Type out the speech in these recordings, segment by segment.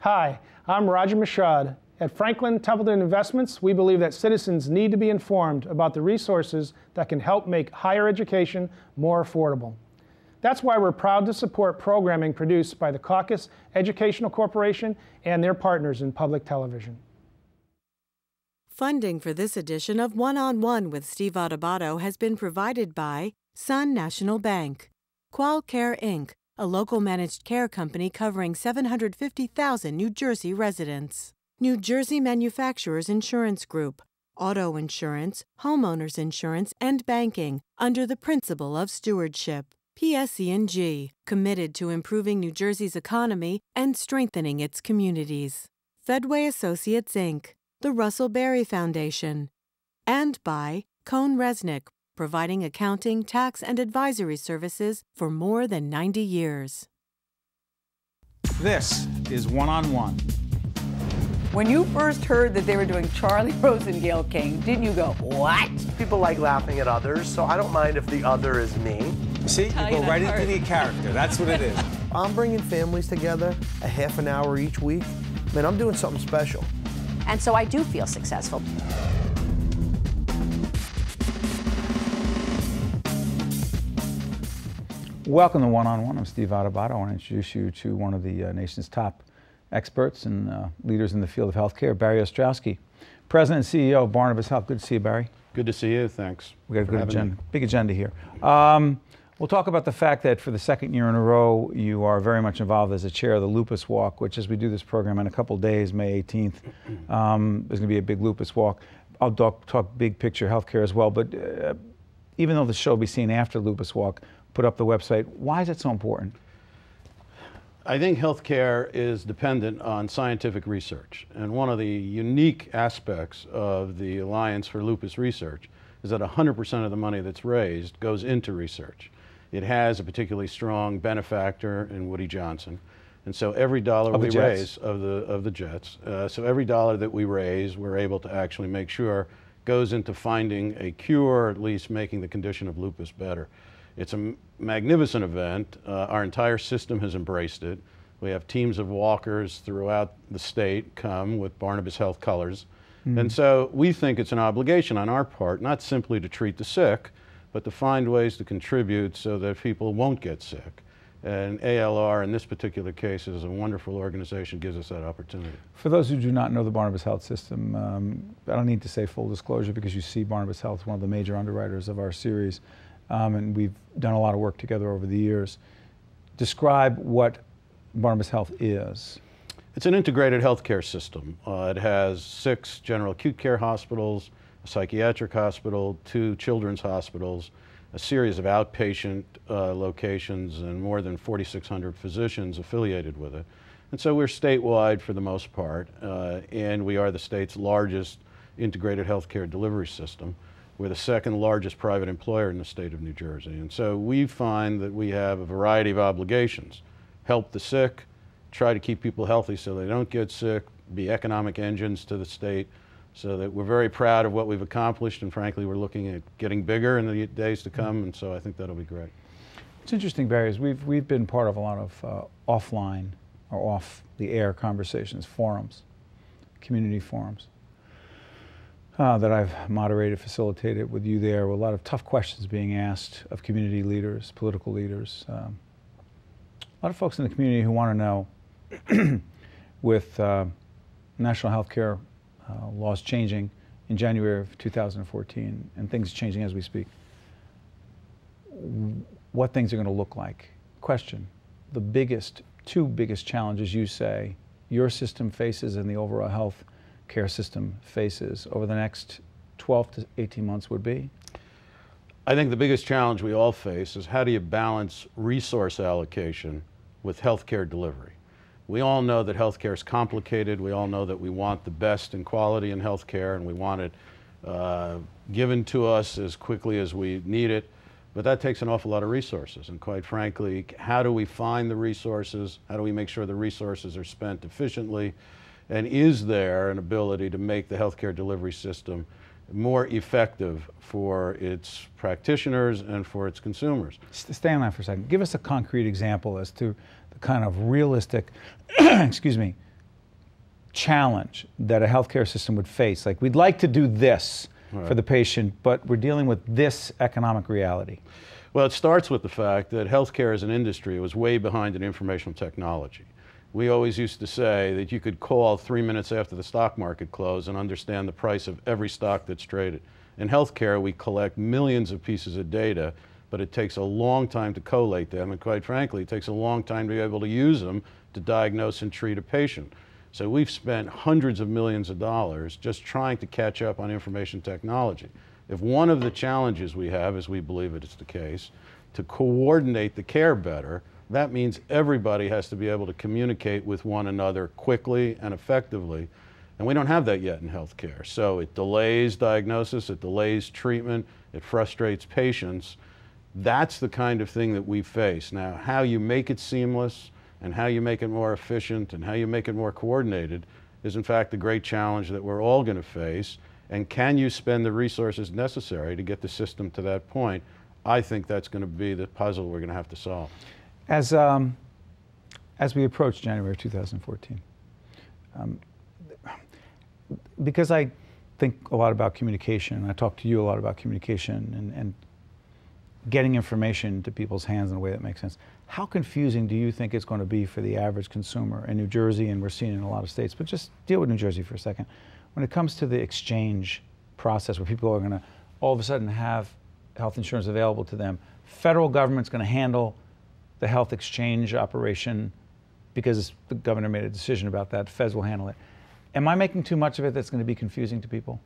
Hi, I'm Roger Mashad. At Franklin Templeton Investments, we believe that citizens need to be informed about the resources that can help make higher education more affordable. That's why we're proud to support programming produced by the Caucus Educational Corporation and their partners in public television. Funding for this edition of One-on-One with Steve Adubato has been provided by Sun National Bank, QUALCARE, Inc., a local managed care company covering 750,000 New Jersey residents. New Jersey Manufacturers Insurance Group, auto insurance, homeowners insurance, and banking under the principle of stewardship. PSE&G, committed to improving New Jersey's economy and strengthening its communities. Fedway Associates, Inc., the Russell Berry Foundation, and by Cohn Resnick, providing accounting, tax, and advisory services for more than 90 years. This is One-on-One. When you first heard that they were doing Charlie Rose and Gayle King, didn't you go, what? People like laughing at others, so I don't mind if the other is me. See, you go right into the character. That's what it is. I'm bringing families together a half an hour each week. Man, I'm doing something special. And so I do feel successful. Welcome to One-on-One. I'm Steve Adubato. I want to introduce you to one of the nation's top experts and leaders in the field of healthcare, Barry Ostrowsky, President and CEO of Barnabas Health. Good to see you, Barry. Good to see you. Thanks. We got a good agenda, big agenda here. We'll talk about the fact that for the second year in a row, you are very much involved as a chair of the Lupus Walk, which, as we do this program in a couple of days, May 18th, there's going to be a big Lupus Walk. I'll talk big picture healthcare as well, but even though the show will be seen after Lupus Walk, put up the website. Why is it so important? I think healthcare is dependent on scientific research. And one of the unique aspects of the Alliance for Lupus Research is that 100% of the money that's raised goes into research. It has a particularly strong benefactor in Woody Johnson. And so every dollar we raise of the Jets, so every dollar that we raise, we're able to actually make sure goes into finding a cure, or at least making the condition of lupus better. It's a magnificent event. Our entire system has embraced it. We have teams of walkers throughout the state come with Barnabas Health colors. And so we think it's an obligation on our part, not simply to treat the sick, but to find ways to contribute so that people won't get sick. And ALR, in this particular case, is a wonderful organization, gives us that opportunity. For those who do not know the Barnabas Health system, I don't need to say full disclosure because you see Barnabas Health, one of the major underwriters of our series. And we've done a lot of work together over the years. Describe what Barnabas Health is. It's an integrated healthcare system. It has 6 general acute care hospitals, a psychiatric hospital, 2 children's hospitals, a series of outpatient locations, and more than 4,600 physicians affiliated with it. And so we're statewide for the most part, and we are the state's largest integrated healthcare delivery system. We're the 2nd largest private employer in the state of New Jersey. And so we find that we have a variety of obligations. Help the sick, try to keep people healthy so they don't get sick, be economic engines to the state, so that we're very proud of what we've accomplished, and frankly, we're looking at getting bigger in the days to come, and so I think that'll be great. It's interesting, Barry, is we've been part of a lot of offline or off-the-air conversations, forums, community forums. That I've moderated, facilitated with you there, with a lot of tough questions being asked of community leaders, political leaders. A lot of folks in the community who want to know, with national health care laws changing in January of 2014 and things changing as we speak, what things are going to look like. Question, the 2 biggest challenges you say your system faces and the overall health care system faces over the next 12 to 18 months would be? I think the biggest challenge we all face is how do you balance resource allocation with healthcare delivery? We all know that healthcare is complicated. We all know that we want the best in quality in healthcare, and we want it given to us as quickly as we need it. But that takes an awful lot of resources. And quite frankly, how do we find the resources? How do we make sure the resources are spent efficiently? And is there an ability to make the healthcare delivery system more effective for its practitioners and for its consumers? Stay on that for a second. Give us a concrete example as to the kind of realistic, excuse me, challenge that a healthcare system would face? Like, we'd like to do this for the patient, but we're dealing with this economic reality. Well, it starts with the fact that healthcare as an industry was way behind in informational technology. We always used to say that you could call 3 minutes after the stock market closed and understand the price of every stock that's traded. In healthcare, we collect millions of pieces of data, but it takes a long time to collate them, and quite frankly, it takes a long time to be able to use them to diagnose and treat a patient. So we've spent hundreds of millions of dollars just trying to catch up on information technology. If one of the challenges we have, as we believe it is the case, to coordinate the care better, that means everybody has to be able to communicate with one another quickly and effectively. And we don't have that yet in healthcare. So it delays diagnosis, it delays treatment, it frustrates patients. That's the kind of thing that we face. Now, how you make it seamless and how you make it more efficient and how you make it more coordinated is in fact the great challenge that we're all going to face. And can you spend the resources necessary to get the system to that point? I think that's going to be the puzzle we're going to have to solve. As we approach January 2014, because I think a lot about communication, and I talk to you a lot about communication and getting information to people's hands in a way that makes sense. How confusing do you think it's going to be for the average consumer in New Jersey, and we're seeing it in a lot of states, but just deal with New Jersey for a second, when it comes to the exchange process where people are going to all of a sudden have health insurance available to them? Federal government's going to handle the health exchange operation because the governor made a decision about that. Feds will handle it. Am I making too much of it that's going to be confusing to people?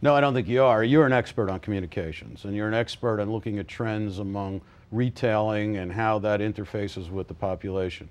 No, I don't think you are. You're an expert on communications, and you're an expert on looking at trends among retailing and how that interfaces with the population.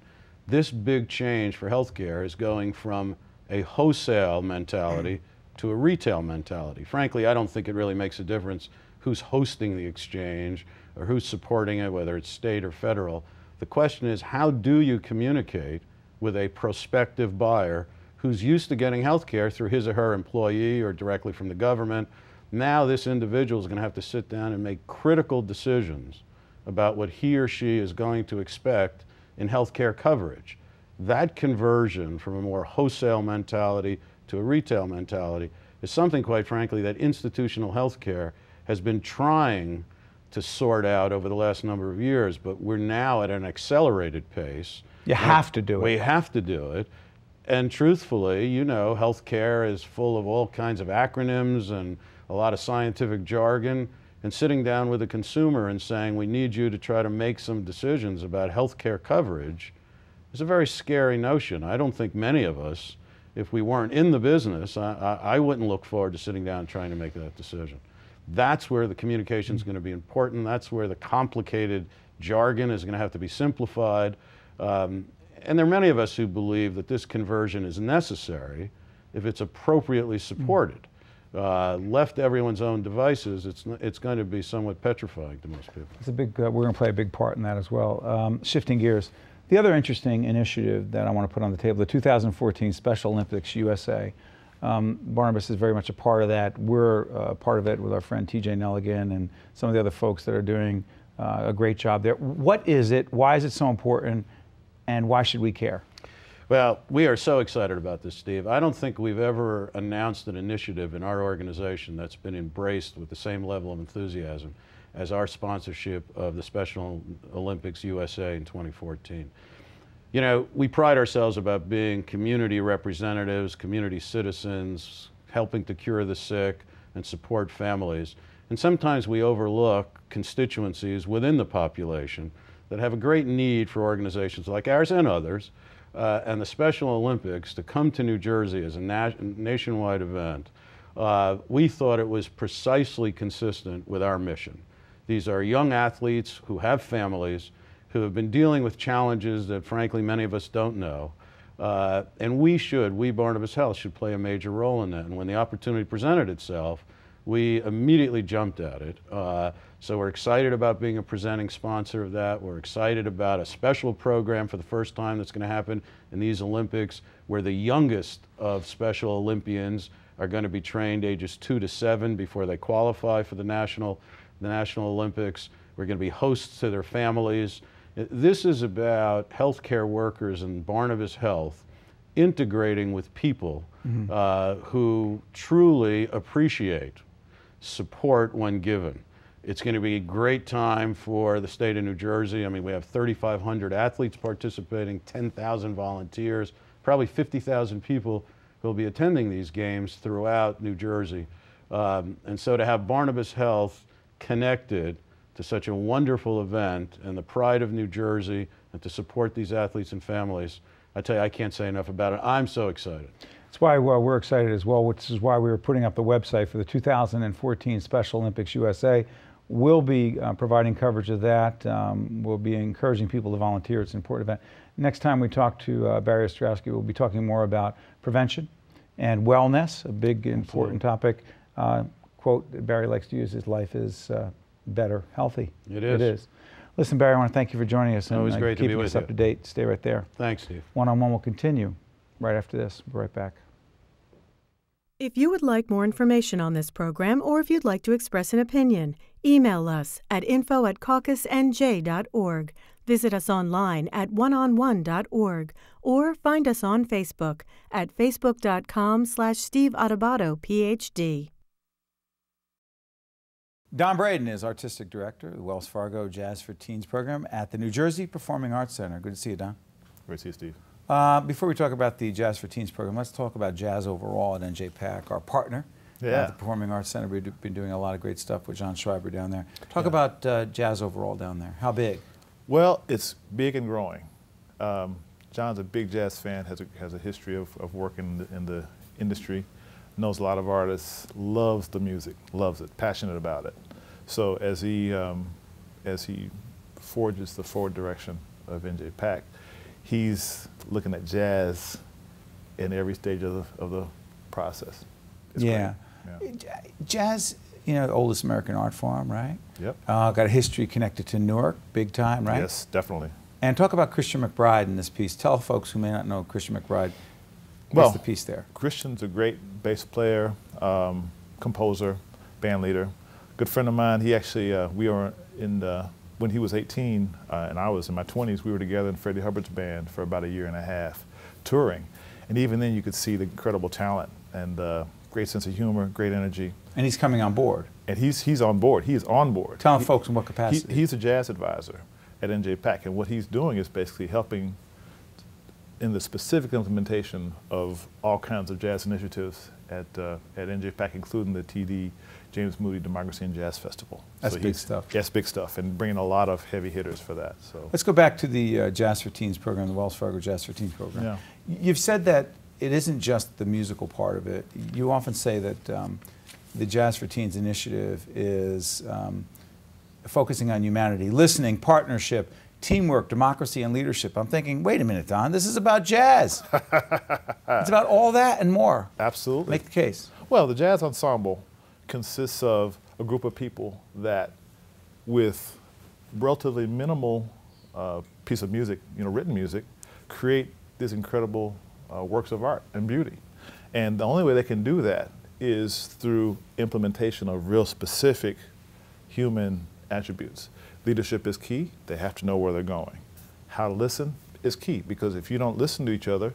This big change for healthcare is going from a wholesale mentality to a retail mentality. Frankly, I don't think it really makes a difference who's hosting the exchange or who's supporting it, whether it's state or federal. The question is, how do you communicate with a prospective buyer who's used to getting health care through his or her employee or directly from the government? Now this individual is going to have to sit down and make critical decisions about what he or she is going to expect in health care coverage. That conversion from a more wholesale mentality to a retail mentality is something, quite frankly, that institutional health care has been trying to sort out over the last number of years, but we're now at an accelerated pace. You have to do it. We have to do it. And truthfully, you know, healthcare is full of all kinds of acronyms and a lot of scientific jargon. And sitting down with a consumer and saying, we need you to try to make some decisions about healthcare coverage is a very scary notion. I don't think many of us, if we weren't in the business, I wouldn't look forward to sitting down and trying to make that decision. That's where the communication is going to be important. That's where the complicated jargon is going to have to be simplified. And there are many of us who believe that this conversion is necessary if it's appropriately supported. Left to everyone's own devices, it's going to be somewhat petrifying to most people. It's a big, we're going to play a big part in that as well. Shifting gears, the other interesting initiative that I want to put on the table, the 2014 Special Olympics USA. Barnabas is very much a part of that. We're part of it with our friend TJ Nelligan and some of the other folks that are doing a great job there. What is it? Why is it so important? And why should we care? Well, we are so excited about this, Steve. I don't think we've ever announced an initiative in our organization that's been embraced with the same level of enthusiasm as our sponsorship of the Special Olympics USA in 2014. You know, we pride ourselves about being community representatives, community citizens, helping to cure the sick and support families. And sometimes we overlook constituencies within the population that have a great need for organizations like ours and others, and the Special Olympics to come to New Jersey as a nationwide event. We thought it was precisely consistent with our mission. These are young athletes who have families, who have been dealing with challenges that frankly many of us don't know. And we Barnabas Health should play a major role in that. And when the opportunity presented itself, we immediately jumped at it. So we're excited about being a presenting sponsor of that. We're excited about a special program for the first time that's going to happen in these Olympics, where the youngest of Special Olympians are going to be trained ages 2 to 7 before they qualify for the National Olympics. We're going to be hosts to their families. This is about healthcare workers and Barnabas Health integrating with people who truly appreciate support when given. It's going to be a great time for the state of New Jersey. I mean, we have 3,500 athletes participating, 10,000 volunteers, probably 50,000 people who will be attending these games throughout New Jersey. And so to have Barnabas Health connected to such a wonderful event and the pride of New Jersey, and to support these athletes and families, I tell you, I can't say enough about it. I'm so excited. That's why we're excited as well, which is why we were putting up the website for the 2014 Special Olympics USA. We'll be providing coverage of that. We'll be encouraging people to volunteer. It's an important event. Next time we talk to Barry Ostrowsky, we'll be talking more about prevention and wellness, a big, important topic. Quote that Barry likes to use is, life is better, healthy. It is. It is. Listen, Barry, I want to thank you for joining us and Always great to be keeping with us you. up to date. Stay right there. Thanks, Steve. One-on-one will continue right after this. We'll be right back. If you would like more information on this program, or if you'd like to express an opinion, email us at info@caucusnj.org. Visit us online at oneonone.org, or find us on Facebook at facebook.com/Steve Adubato, PhD. Don Braden is Artistic Director of the Wells Fargo Jazz for Teens program at the New Jersey Performing Arts Center. Good to see you, Don. Great to see you, Steve. Before we talk about the Jazz for Teens program, let's talk about jazz overall at NJPAC, our partner at the Performing Arts Center. We've been doing a lot of great stuff with John Schreiber down there. Talk about jazz overall down there. How big? Well, it's big and growing. John's a big jazz fan, has a history of working in the industry, knows a lot of artists, loves the music, loves it, passionate about it. So as he forges the forward direction of NJPAC, he's looking at jazz in every stage of the process. It's great. Jazz, you know, the oldest American art form, right? Yep. Got a history connected to Newark, big time, right? Yes, definitely. And talk about Christian McBride in this piece. Tell folks who may not know Christian McBride. What's the piece there? Christian's a great bass player, composer, band leader. Good friend of mine. He actually, we were in when he was 18 and I was in my 20s, we were together in Freddie Hubbard's band for about a year and a half, touring. And even then you could see the incredible talent and great sense of humor, great energy. And he's coming on board. And he's on board. He is on board. Tell folks in what capacity. He's a jazz advisor at NJPAC, and what he's doing is basically helping in the specific implementation of all kinds of jazz initiatives at NJPAC, including the TD James Moody Democracy and Jazz Festival. That's big stuff. Yes, big stuff, and bringing a lot of heavy hitters for that. So let's go back to the Jazz for Teens program, the Wells Fargo Jazz for Teens program. Yeah. You've said that it isn't just the musical part of it. You often say that the Jazz for Teens initiative is focusing on humanity, listening, partnership, teamwork, democracy, and leadership. I'm thinking, wait a minute, Don, this is about jazz. It's about all that and more. Absolutely. Make the case. Well, the jazz ensemble consists of a group of people that, with relatively minimal piece of music, written music, create these incredible works of art and beauty. And the only way they can do that is through implementation of real specific human attributes. Leadership is key. They have to know where they're going. How to listen is key, because if you don't listen to each other,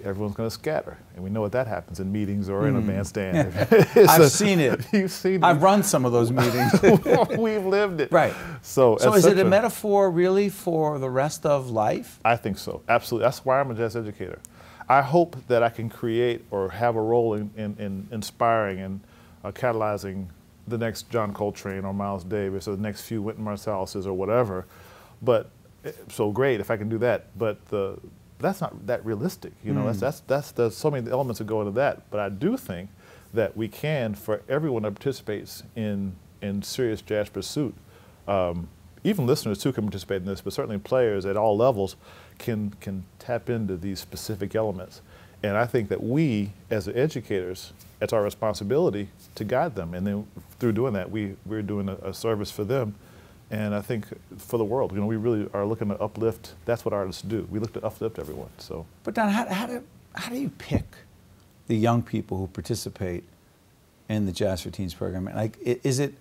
everyone's going to scatter. And we know what that happens in meetings or in a bandstand. I've seen it. You've seen it. I've run some of those meetings. We've lived it. Right. So is it a metaphor really for the rest of life? I think so. Absolutely. That's why I'm a jazz educator. I hope that I can create or have a role in inspiring and catalyzing the next John Coltrane or Miles Davis or the next few Wynton Marsalises or whatever. But so great if I can do that. But that's not that realistic. There's so many elements that go into that. But I do think that we can, for everyone that participates in serious jazz pursuit, even listeners too can participate in this, but certainly players at all levels can tap into these specific elements. And I think that we, as educators, it's our responsibility to guide them. And then through doing that, we're doing a service for them. And I think for the world, we really are looking to uplift. That's what artists do. We look to uplift everyone. So. But Don, how do you pick the young people who participate in the Jazz for Teens program? Like, is it?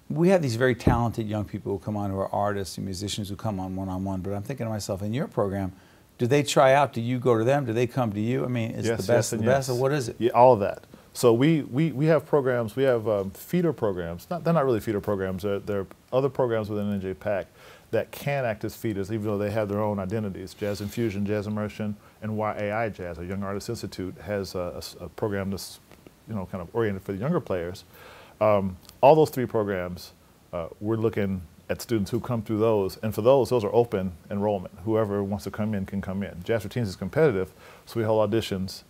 We have these very talented young people who come on who are artists and musicians who come on one-on-one. But I'm thinking to myself, in your program, Do they try out? Do you go to them? Do they come to you? I mean, is it the best of the best, or what is it? Yeah, all of that. So we have programs, we have feeder programs. They're not really feeder programs. They're other programs within NJPAC that can act as feeders, even though they have their own identities. Jazz Infusion, Jazz Immersion, and YAI Jazz, a Young Artists Institute, has a program that's kind of oriented for the younger players. All those 3 programs, we're looking at students who come through those, and for those are open enrollment. Whoever wants to come in can come in. Jazz Routines is competitive, so we hold auditions,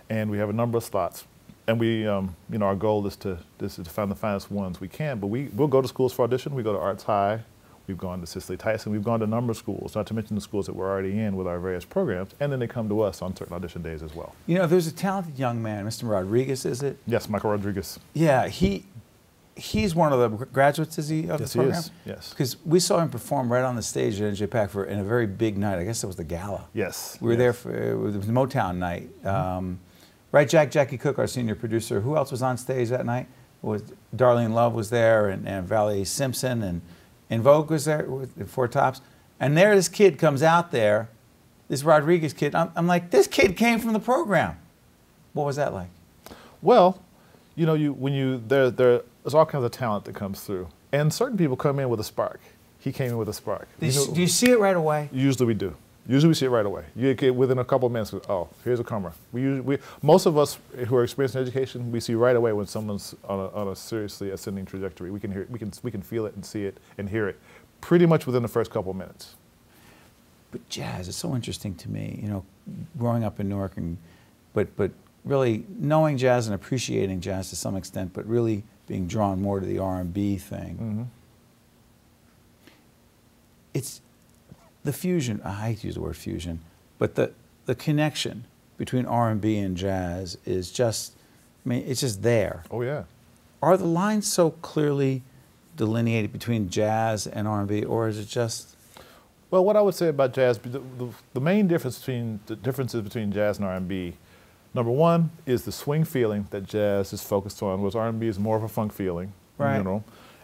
and we have a number of slots. And we, our goal is to find the finest ones we can. But we'll go to schools for audition. We go to Arts High. We've gone to Cicely Tyson. We've gone to a number of schools, not to mention the schools that we're already in with our various programs. And then they come to us on certain audition days as well. You know, there's a talented young man, Mr. Rodriguez, is it? Yes, Michael Rodriguez. Yeah, he's one of the graduates, is he, of the program? Yes, he is. Yes. Because we saw him perform right on the stage at NJPAC in a very big night. I guess it was the gala. Yes. We were there for it was the Motown night. Right, Jackie Cook, our senior producer. Who else was on stage that night? Darlene Love was there, and Valerie Simpson, and En Vogue was there with 4 Tops. And there this kid comes out there, this Rodriguez kid. I'm like, this kid came from the program. What was that like? Well, there's all kinds of talent that comes through. And certain people come in with a spark. He came in with a spark. Do you see it right away? Usually we do. Usually we see it right away. You get within a couple of minutes, oh, here's a comer. Most of us who are experienced in education, we see right away when someone's on a seriously ascending trajectory. We can feel it and see it and hear it pretty much within the first couple of minutes. But jazz is so interesting to me, growing up in Newark, but really knowing jazz and appreciating jazz to some extent, but really being drawn more to the R&B thing. Mm-hmm. It's the fusion, I hate to use the word fusion, but the connection between R&B and jazz is just, it's just there. Oh, yeah. Are the lines so clearly delineated between jazz and R&B, or is it just? Well, what I would say about jazz, the main differences between jazz and R&B, number one is the swing feeling that jazz is focused on, whereas R&B is more of a funk feeling, right.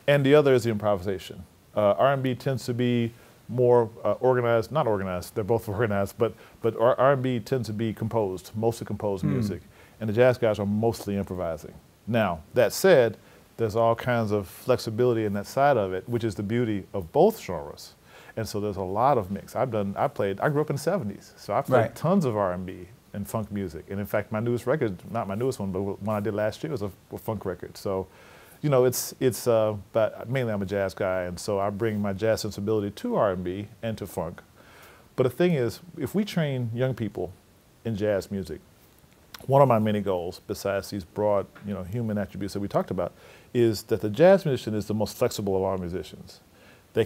And the other is the improvisation. R&B tends to be more organized, not organized, they're both organized, but R&B tends to be composed, mostly composed music, and the jazz guys are mostly improvising. Now, that said, there's all kinds of flexibility in that side of it, which is the beauty of both genres. And so there's a lot of mix. I grew up in the 70s, so I played tons of R&B and funk music. And in fact, my newest record, not my newest one, but one I did last year was a funk record. So, but mainly I'm a jazz guy, and so I bring my jazz sensibility to R&B and to funk. But the thing is, if we train young people in jazz music, one of my many goals, besides these broad, human attributes that we talked about, is that the jazz musician is the most flexible of our musicians. We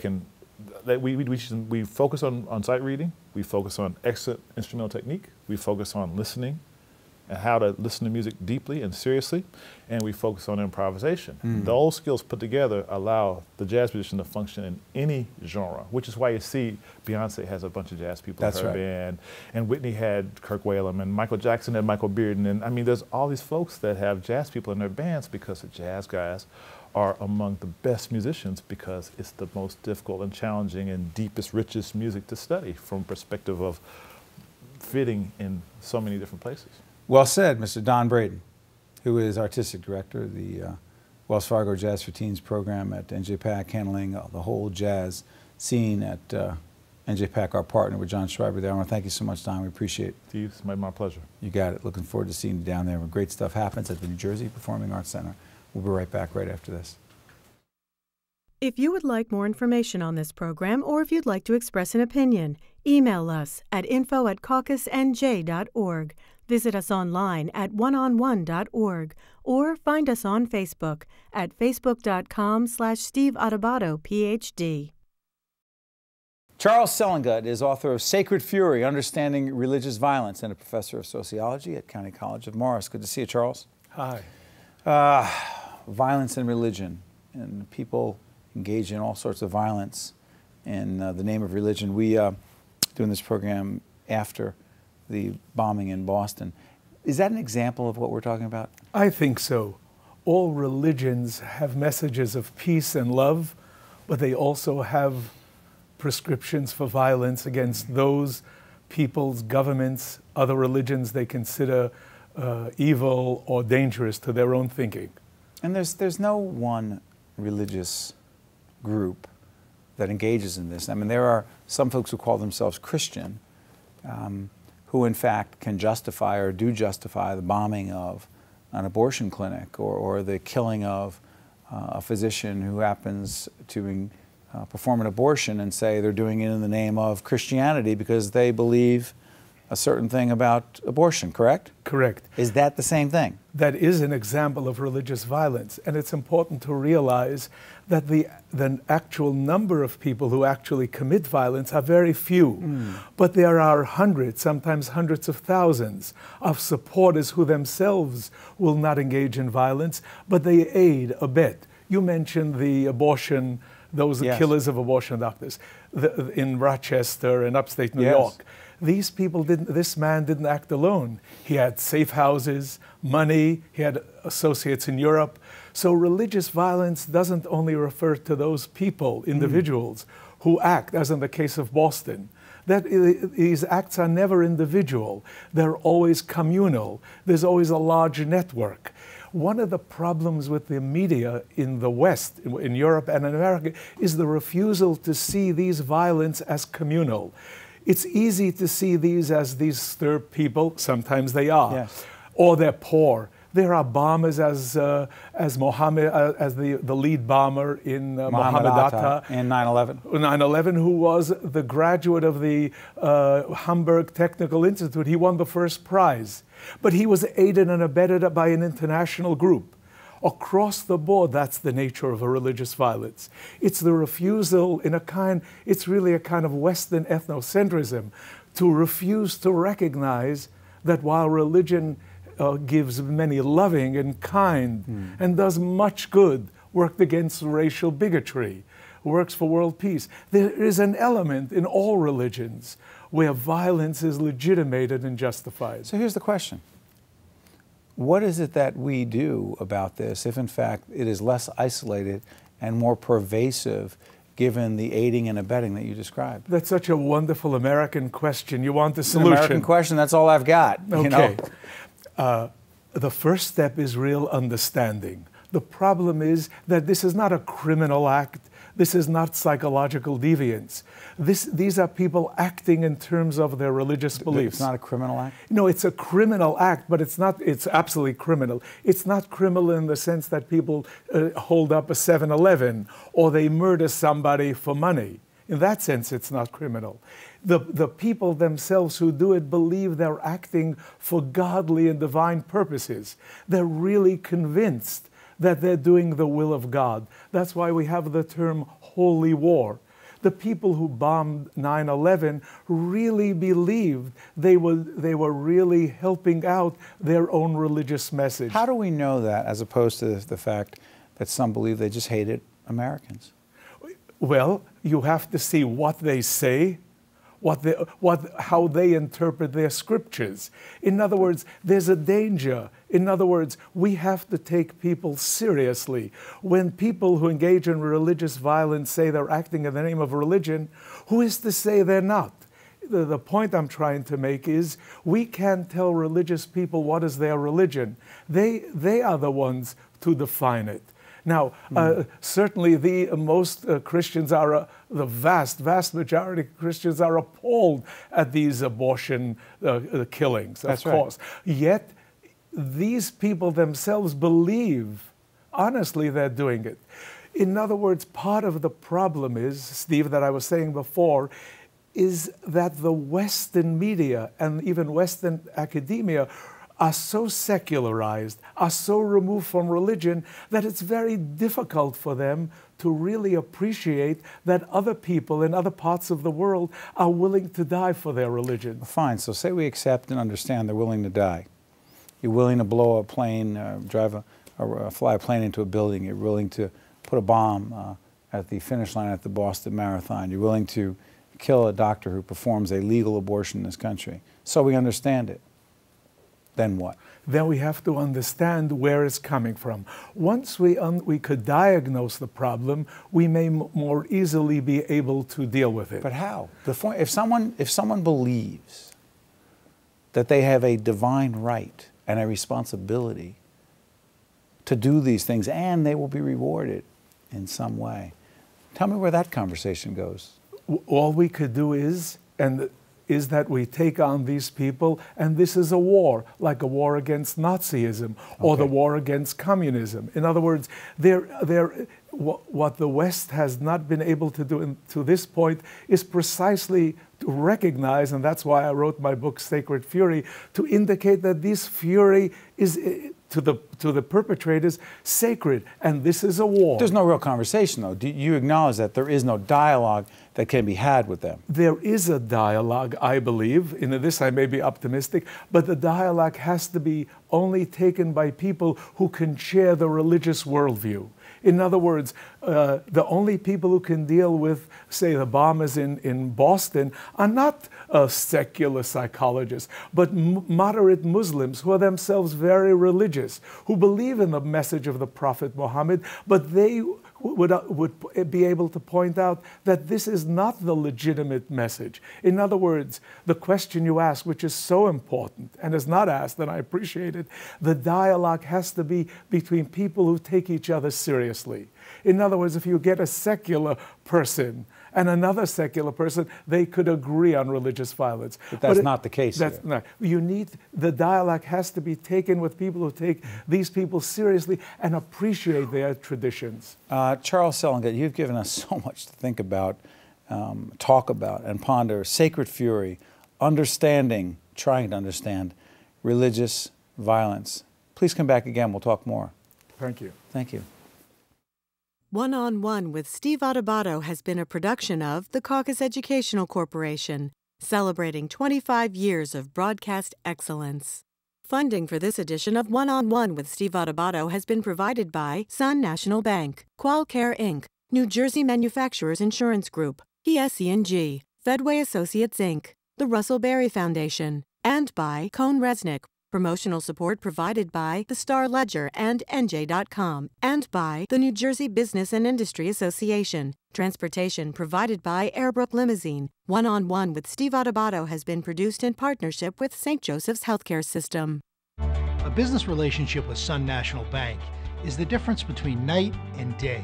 focus on sight reading, we focus on excellent instrumental technique, we focus on listening, and how to listen to music deeply and seriously, and we focus on improvisation. Those skills put together allow the jazz musician to function in any genre, which is why you see Beyonce has a bunch of jazz people in her band, and Whitney had Kirk Whalum, and Michael Jackson had Michael Bearden, and there's all these folks that have jazz people in their bands because the jazz guys are among the best musicians because it's the most difficult and challenging and deepest, richest music to study from perspective of fitting in so many different places. Well said, Mr. Don Braden, who is Artistic Director of the Wells Fargo Jazz for Teens program at NJPAC, handling the whole jazz scene at NJPAC, our partner with John Schreiber there. I want to thank you so much, Don. We appreciate it. Steve, it's my pleasure. You got it. Looking forward to seeing you down there where great stuff happens at the New Jersey Performing Arts Center. We'll be right back right after this. If you would like more information on this program, or if you'd like to express an opinion, email us at info@caucusnj.org. Visit us online at oneonone.org, or find us on Facebook at facebook.com/Steve Adubato, PhD. Charles Selengut is author of Sacred Fury, Understanding Religious Violence, and a professor of sociology at County College of Morris. Good to see you, Charles. Hi. Violence and religion, and people engage in all sorts of violence in the name of religion. We doing this program after the bombing in Boston. Is that an example of what we're talking about? I think so. All religions have messages of peace and love, but they also have prescriptions for violence against those peoples, governments, other religions they consider evil or dangerous to their own thinking. And there's no one religious group that engages in this. I mean, there are some folks who call themselves Christian, who in fact can justify or do justify the bombing of an abortion clinic or the killing of a physician who happens to perform an abortion and say they're doing it in the name of Christianity because they believe a certain thing about abortion, correct? Correct. Is that the same thing? That is an example of religious violence, and it's important to realize that the actual number of people who actually commit violence are very few. But there are hundreds, sometimes hundreds of thousands of supporters who themselves will not engage in violence, but they aid, abet. You mentioned the abortion, those Yes. killers of abortion doctors in Rochester and upstate New Yes. York. These people this man didn't act alone. He had safe houses, money, he had associates in Europe. So religious violence doesn't only refer to those people, individuals, who act, as in the case of Boston. These acts are never individual. They're always communal. There's always a large network. One of the problems with the media in the West, in Europe and in America, is the refusal to see these violence as communal. It's easy to see these as these disturbed people. Sometimes they are, Yes. or they're poor. There are bombers as Mohammed, as the lead bomber in Mohammed Atta in 9/11. 9/11, who was the graduate of the Hamburg Technical Institute. He won the first prize, but he was aided and abetted by an international group. Across the board, that's the nature of a religious violence. It's the refusal it's really a kind of Western ethnocentrism to refuse to recognize that while religion gives many loving and kind and does much good, worked against racial bigotry, works for world peace, there is an element in all religions where violence is legitimated and justified. So here's the question. What is it that we do about this if, in fact, it is less isolated and more pervasive given the aiding and abetting that you described? That's such a wonderful American question. You want the It's solution. an American question. That's all I've got. Okay. You know? The first step is real understanding. The problem is that this is not a criminal act. This is not psychological deviance. These are people acting in terms of their religious beliefs. It's not a criminal act? No, it's a criminal act, but it's absolutely criminal. It's not criminal in the sense that people hold up a 7-Eleven or they murder somebody for money. In that sense, it's not criminal. The people themselves who do it believe they're acting for godly and divine purposes. They're really convinced that they're doing the will of God. That's why we have the term holy war. The people who bombed 9/11 really believed they were really helping out their own religious message. How do we know that, as opposed to the fact that some believe they just hated Americans? Well, you have to see what they say, how they interpret their scriptures. In other words, there's a danger. In other words, we have to take people seriously. When people who engage in religious violence say they're acting in the name of religion, who is to say they're not? The point I'm trying to make is we can't tell religious people what is their religion. They are the ones to define it. Now, certainly most Christians are, the vast majority of Christians are appalled at these abortion killings, of course. Yet, these people themselves believe, honestly, they're doing it. In other words, part of the problem is, Steve, that I was saying before, is that the Western media and even Western academia are so secularized, are so removed from religion, that it's very difficult for them to really appreciate that other people in other parts of the world are willing to die for their religion. Fine, so say we accept and understand they're willing to die. You're willing to blow a plane, fly a plane into a building. You're willing to put a bomb at the finish line at the Boston Marathon. You're willing to kill a doctor who performs a legal abortion in this country. So we understand it. Then what? Then we have to understand where it's coming from. Once we could diagnose the problem, we may more easily be able to deal with it. But how? If someone believes that they have a divine right and a responsibility to do these things, and they will be rewarded in some way, tell me where that conversation goes. All we could do is that we take on these people, and this is a war, like a war against Nazism or the war against communism. In other words, what the West has not been able to do to this point is precisely to recognize, and that's why I wrote my book, Sacred Fury, to indicate that this fury is, to the perpetrators, sacred, and this is a war. There's no real conversation, though. Do you acknowledge that there is no dialogue that can be had with them? There is a dialogue, I believe. In this I may be optimistic, but the dialogue has to be only taken by people who can share the religious worldview. In other words, the only people who can deal with, say, the bombers in Boston are not secular psychologists, but moderate Muslims who are themselves very religious, who believe in the message of the Prophet Muhammad, but they would be able to point out that this is not the legitimate message. In other words, the question you ask, which is so important and is not asked, and I appreciate it, the dialogue has to be between people who take each other seriously. In other words, if you get a secular person and another secular person, they could agree on religious violence. But that's not the case here. No. The dialogue has to be taken with people who take these people seriously and appreciate their traditions. Charles Selengut, you've given us so much to think about, talk about, and ponder. Sacred Fury, understanding, trying to understand religious violence. Please come back again. We'll talk more. Thank you. Thank you. One-on-One with Steve Adubato has been a production of the Caucus Educational Corporation, celebrating 25 years of broadcast excellence. Funding for this edition of One-on-One with Steve Adubato has been provided by Sun National Bank, QUALCARE Inc., New Jersey Manufacturers Insurance Group, PSE&G, Fedway Associates Inc., the Russell Berry Foundation, and by Cone Resnick. Promotional support provided by the Star Ledger and NJ.com, and by the New Jersey Business and Industry Association. Transportation provided by Airbrook Limousine. One-on-One with Steve Adubato has been produced in partnership with St. Joseph's Healthcare System. A business relationship with Sun National Bank is the difference between night and day.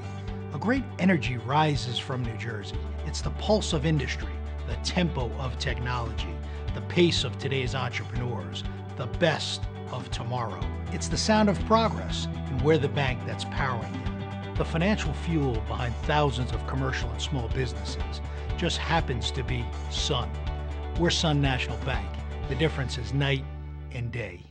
A great energy rises from New Jersey. It's the pulse of industry, the tempo of technology, the pace of today's entrepreneurs, the best of tomorrow. It's the sound of progress, and we're the bank that's powering it. The financial fuel behind thousands of commercial and small businesses just happens to be Sun. We're Sun National Bank. The difference is night and day.